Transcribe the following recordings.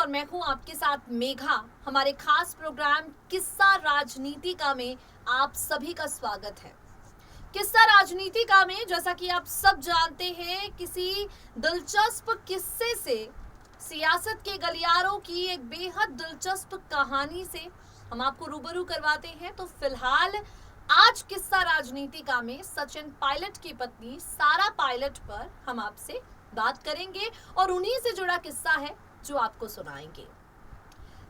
और मैं हूं आपके साथ मेघा। हमारे खास प्रोग्राम किस्सा राजनीतिका में आप सभी का स्वागत है। किस्सा राजनीतिका में जैसा कि आप सब जानते हैं, किसी दिलचस्प किस्से से, सियासत के गलियारों की एक बेहद दिलचस्प कहानी से हम आपको रूबरू करवाते हैं। तो फिलहाल आज किस्सा राजनीतिका में सचिन पायलट की पत्नी सारा पायलट पर हम आपसे बात करेंगे और उन्हीं से जुड़ा किस्सा है जो आपको सुनाएंगे।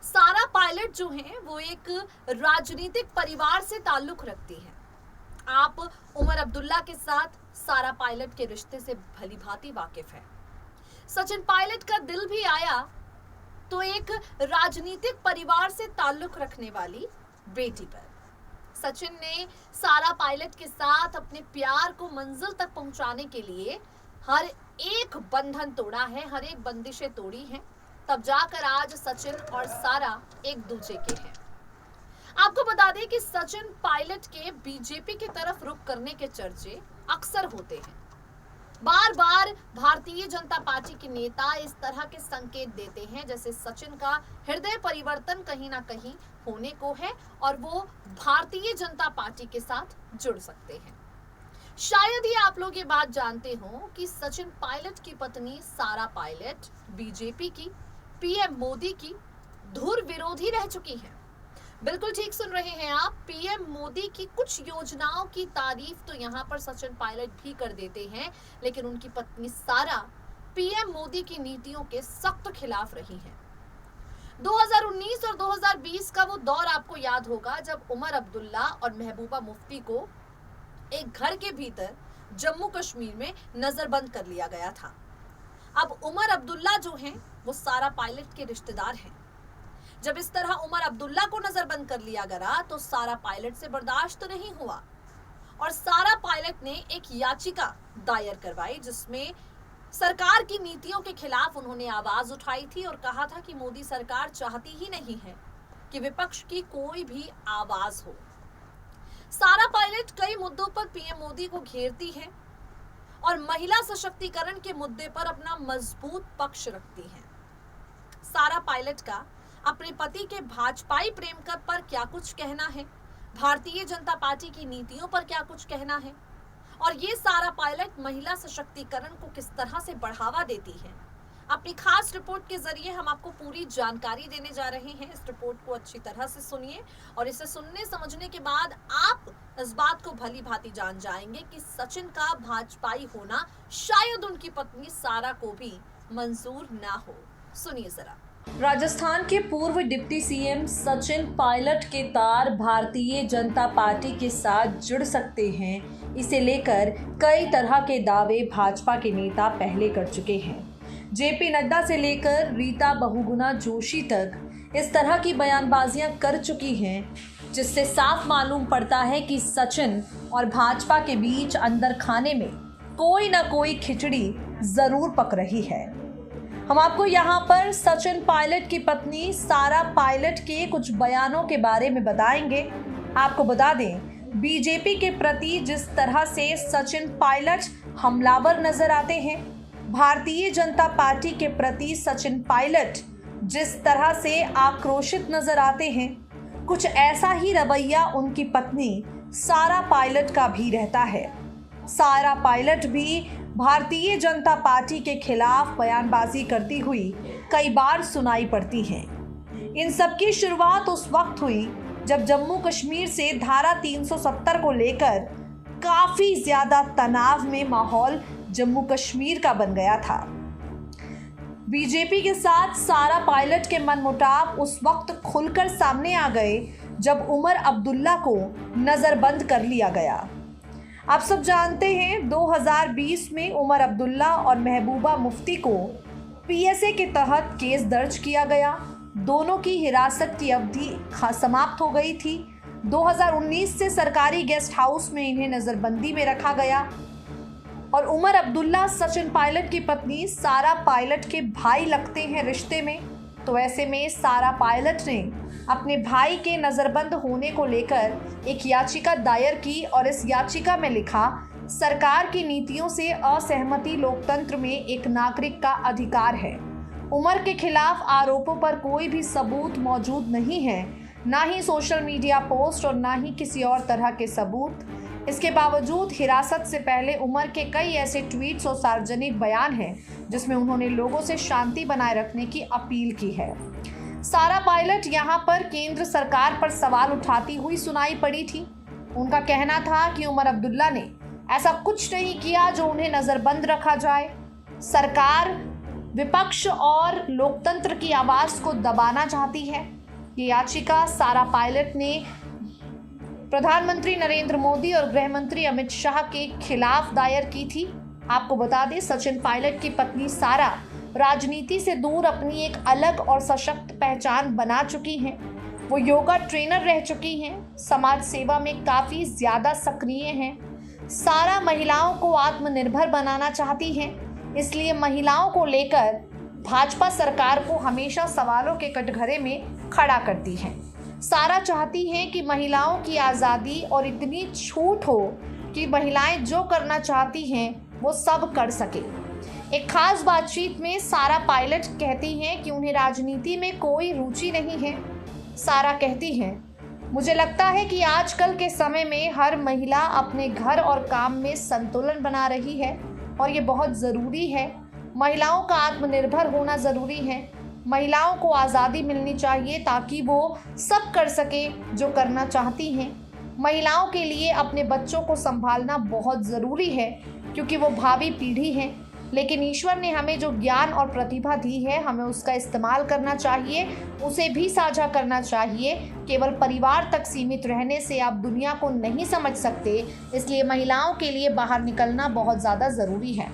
सारा पायलट जो हैं वो एक राजनीतिक परिवार से ताल्लुक रखती हैं। आप उमर अब्दुल्ला के साथ सारा पायलट के रिश्ते से भली भांति वाकिफ है। सचिन पायलट का दिल भी आया तो एक राजनीतिक परिवार से ताल्लुक रखने वाली बेटी पर। सचिन ने सारा पायलट के साथ अपने प्यार को मंजिल तक पहुंचाने के लिए हर एक बंधन तोड़ा है, हर एक बंदिशें तोड़ी हैं, तब जाकर आज सचिन और सारा एक दूसरे के हैं। आपको बता दें कि सचिन पायलट के बीजेपी की तरफ रुख करने के चर्चे अक्सर होते हैं। बार बार भारतीय जनता पार्टी के नेता इस तरह के संकेत देते हैं जैसे सचिन का हृदय परिवर्तन कहीं ना कहीं होने को है और वो भारतीय जनता पार्टी के साथ जुड़ सकते हैं। शायद ही आप लोग ये बात जानते हो कि सचिन पायलट की पत्नी सारा पायलट बीजेपी की, पीएम मोदी की धुर विरोधी रह चुकी हैं। बिल्कुल ठीक सुन रहे हैं आप, पीएम मोदी की कुछ योजनाओं की तारीफ तो यहाँ पर सचिन पायलट भी कर देते हैं, लेकिन उनकी पत्नी सारा पीएम मोदी की नीतियों के सख्त खिलाफ रही हैं। 2019 और 2020 का वो दौर आपको याद होगा जब उमर अब्दुल्ला और महबूबा मुफ्ती को एक घर के भीतर जम्मू कश्मीर में नजरबंद कर लिया गया था। अब उमर अब्दुल्ला जो हैं वो सारा पायलट के रिश्तेदार हैं। जब इस तरह उमर अब्दुल्ला को नजरबंद कर लिया गया तो सारा पायलट से बर्दाश्त नहीं हुआ और सारा पायलट ने एक याचिका दायर करवाई जिसमें सरकार की नीतियों के खिलाफ उन्होंने आवाज उठाई थी और कहा था कि मोदी सरकार चाहती ही नहीं है कि विपक्ष की कोई भी आवाज हो। सारा पायलट कई मुद्दों पर पीएम मोदी को घेरती है और महिला सशक्तिकरण के मुद्दे पर अपना मजबूत पक्ष रखती है। सारा पायलट का अपने पति के भाजपाई प्रेम पर क्या कुछ कहना है, भारतीय जनता पार्टी की नीतियों पर क्या कुछ कहना है और ये सारा पायलट महिला सशक्तिकरण को किस तरह से बढ़ावा देती है, अपनी खास रिपोर्ट के जरिए हम आपको पूरी जानकारी देने जा रहे हैं। इस रिपोर्ट को अच्छी तरह से सुनिए और इसे सुनने समझने के बाद आप इस बात को भली भांति जान जाएंगे कि सचिन का भाजपाई होना शायद उनकी पत्नी सारा को भी मंजूर ना हो। सुनिए जरा। राजस्थान के पूर्व डिप्टी सीएम सचिन पायलट के तार भारतीय जनता पार्टी के साथ जुड़ सकते हैं, इसे लेकर कई तरह के दावे भाजपा के नेता पहले कर चुके हैं। जेपी नड्डा से लेकर रीता बहुगुणा जोशी तक इस तरह की बयानबाजियां कर चुकी हैं, जिससे साफ मालूम पड़ता है कि सचिन और भाजपा के बीच अंदर खाने में कोई ना कोई खिचड़ी जरूर पक रही है। हम आपको यहाँ पर सचिन पायलट की पत्नी सारा पायलट के कुछ बयानों के बारे में बताएंगे। आपको बता दें, बीजेपी के प्रति जिस तरह से सचिन पायलट हमलावर नजर आते हैं, भारतीय जनता पार्टी के प्रति सचिन पायलट जिस तरह से आक्रोशित नजर आते हैं, कुछ ऐसा ही रवैया उनकी पत्नी सारा पायलट का भी रहता है। सारा पायलट भी भारतीय जनता पार्टी के खिलाफ बयानबाजी करती हुई कई बार सुनाई पड़ती हैं। इन सब की शुरुआत उस वक्त हुई जब जम्मू कश्मीर से धारा 370 को लेकर काफी ज्यादा तनाव में माहौल जम्मू कश्मीर का बन गया था। बीजेपी के साथ सारा पायलट के मनमुटाव उस वक्त खुलकर सामने आ गए जब उमर अब्दुल्ला को नजरबंद कर लिया गया। आप सब जानते हैं 2020 में उमर अब्दुल्ला और महबूबा मुफ्ती को पीएसए के तहत केस दर्ज किया गया। दोनों की हिरासत की अवधि समाप्त हो गई थी। 2019 से सरकारी गेस्ट हाउस में इन्हें नजरबंदी में रखा गया और उमर अब्दुल्ला सचिन पायलट की पत्नी सारा पायलट के भाई लगते हैं रिश्ते में। तो ऐसे में सारा पायलट ने अपने भाई के नज़रबंद होने को लेकर एक याचिका दायर की और इस याचिका में लिखा, सरकार की नीतियों से असहमति लोकतंत्र में एक नागरिक का अधिकार है। उमर के खिलाफ आरोपों पर कोई भी सबूत मौजूद नहीं है, ना ही सोशल मीडिया पोस्ट और ना ही किसी और तरह के सबूत। इसके बावजूद हिरासत से पहले उमर के कई ऐसे ट्वीट्स और सार्वजनिक बयान हैं जिसमें उन्होंने लोगों से शांति बनाए रखने की अपील की है। सारा पायलट यहां पर केंद्र सरकार पर सवाल उठाती हुई सुनाई पड़ी थी। उनका कहना था कि उमर अब्दुल्ला ने ऐसा कुछ नहीं किया जो उन्हें नजरबंद रखा जाए। सरकार विपक्ष और लोकतंत्र की आवाज को दबाना चाहती है। ये याचिका सारा पायलट ने प्रधानमंत्री नरेंद्र मोदी और गृह मंत्री अमित शाह के खिलाफ दायर की थी। आपको बता दें, सचिन पायलट की पत्नी सारा राजनीति से दूर अपनी एक अलग और सशक्त पहचान बना चुकी हैं। वो योगा ट्रेनर रह चुकी हैं, समाज सेवा में काफ़ी ज़्यादा सक्रिय हैं। सारा महिलाओं को आत्मनिर्भर बनाना चाहती हैं, इसलिए महिलाओं को लेकर भाजपा सरकार को हमेशा सवालों के कटघरे में खड़ा करती हैं। सारा चाहती हैं कि महिलाओं की आज़ादी और इतनी छूट हो कि महिलाएं जो करना चाहती हैं वो सब कर सके। एक खास बातचीत में सारा पायलट कहती हैं कि उन्हें राजनीति में कोई रुचि नहीं है। सारा कहती हैं, मुझे लगता है कि आजकल के समय में हर महिला अपने घर और काम में संतुलन बना रही है और ये बहुत ज़रूरी है। महिलाओं का आत्मनिर्भर होना ज़रूरी है। महिलाओं को आज़ादी मिलनी चाहिए ताकि वो सब कर सके जो करना चाहती हैं। महिलाओं के लिए अपने बच्चों को संभालना बहुत ज़रूरी है क्योंकि वो भावी पीढ़ी हैं। लेकिन ईश्वर ने हमें जो ज्ञान और प्रतिभा दी है, हमें उसका इस्तेमाल करना चाहिए, उसे भी साझा करना चाहिए। केवल परिवार तक सीमित रहने से आप दुनिया को नहीं समझ सकते, इसलिए महिलाओं के लिए बाहर निकलना बहुत ज़्यादा ज़रूरी है।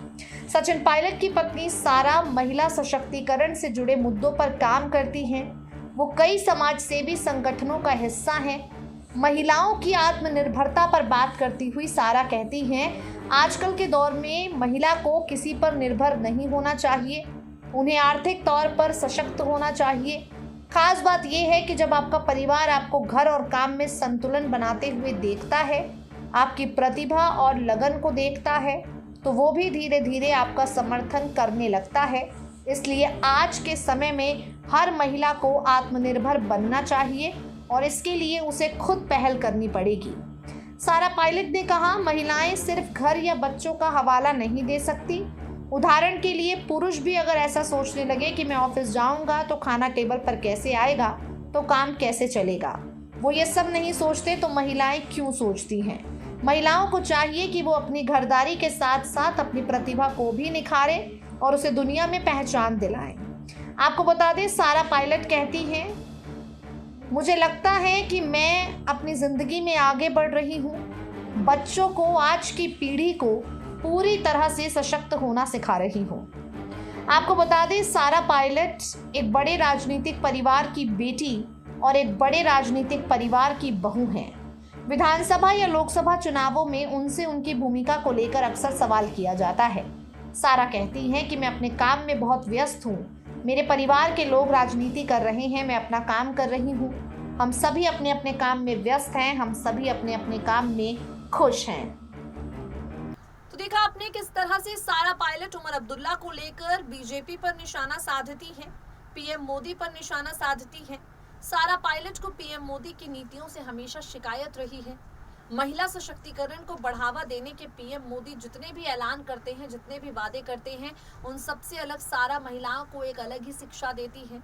सचिन पायलट की पत्नी सारा महिला सशक्तिकरण से जुड़े मुद्दों पर काम करती हैं। वो कई समाज सेवी संगठनों का हिस्सा हैं। महिलाओं की आत्मनिर्भरता पर बात करती हुई सारा कहती हैं, आजकल के दौर में महिला को किसी पर निर्भर नहीं होना चाहिए, उन्हें आर्थिक तौर पर सशक्त होना चाहिए। खास बात यह है कि जब आपका परिवार आपको घर और काम में संतुलन बनाते हुए देखता है, आपकी प्रतिभा और लगन को देखता है, तो वो भी धीरे धीरे आपका समर्थन करने लगता है। इसलिए आज के समय में हर महिला को आत्मनिर्भर बनना चाहिए और इसके लिए उसे खुद पहल करनी पड़ेगी। सारा पायलट ने कहा, महिलाएं सिर्फ घर या बच्चों का हवाला नहीं दे सकती। उदाहरण के लिए पुरुष भी अगर ऐसा सोचने लगे कि मैं ऑफिस जाऊंगा तो खाना टेबल पर कैसे आएगा, तो काम कैसे चलेगा, वो ये सब नहीं सोचते, तो महिलाएं क्यों सोचती हैं। महिलाओं को चाहिए कि वो अपनी घरदारी के साथ साथ अपनी प्रतिभा को भी निखारें और उसे दुनिया में पहचान दिलाएं। आपको बता दें, सारा पायलट कहती हैं, मुझे लगता है कि मैं अपनी ज़िंदगी में आगे बढ़ रही हूँ। बच्चों को, आज की पीढ़ी को पूरी तरह से सशक्त होना सिखा रही हूँ। आपको बता दें, सारा पायलट एक बड़े राजनीतिक परिवार की बेटी और एक बड़े राजनीतिक परिवार की बहू हैं। विधानसभा या लोकसभा चुनावों में उनसे उनकी भूमिका को लेकर अक्सर सवाल किया जाता है। सारा कहती हैं कि मैं अपने काम में बहुत व्यस्त हूँ, मेरे परिवार के लोग राजनीति कर रहे हैं, मैं अपना काम कर रही हूँ। हम सभी अपने अपने काम में व्यस्त हैं, हम सभी अपने अपने काम में खुश हैं। तो देखा आपने किस तरह से सारा पायलट उमर अब्दुल्ला को लेकर बीजेपी पर निशाना साधती है, पीएम मोदी पर निशाना साधती है। सारा पायलट को पीएम मोदी की नीतियों से हमेशा शिकायत रही है। महिला सशक्तिकरण को बढ़ावा देने के पीएम मोदी जितने भी ऐलान करते हैं, जितने भी वादे करते हैं, उन सबसे अलग सारा महिलाओं को एक अलग ही शिक्षा देती है।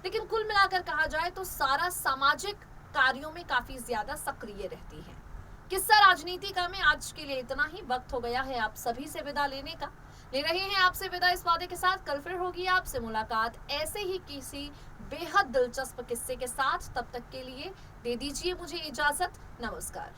लेकिन कुल मिलाकर कहा जाए तो सारा सामाजिक कार्यों में काफी ज्यादा सक्रिय रहती है। किस्सा राजनीति का में आज के लिए इतना ही। वक्त हो गया है आप सभी से विदा लेने का। ले रहे हैं आपसे विदा इस वादे के साथ, कल फिर होगी आपसे मुलाकात ऐसे ही किसी बेहद दिलचस्प किस्से के साथ। तब तक के लिए दे दीजिए मुझे इजाजत। नमस्कार।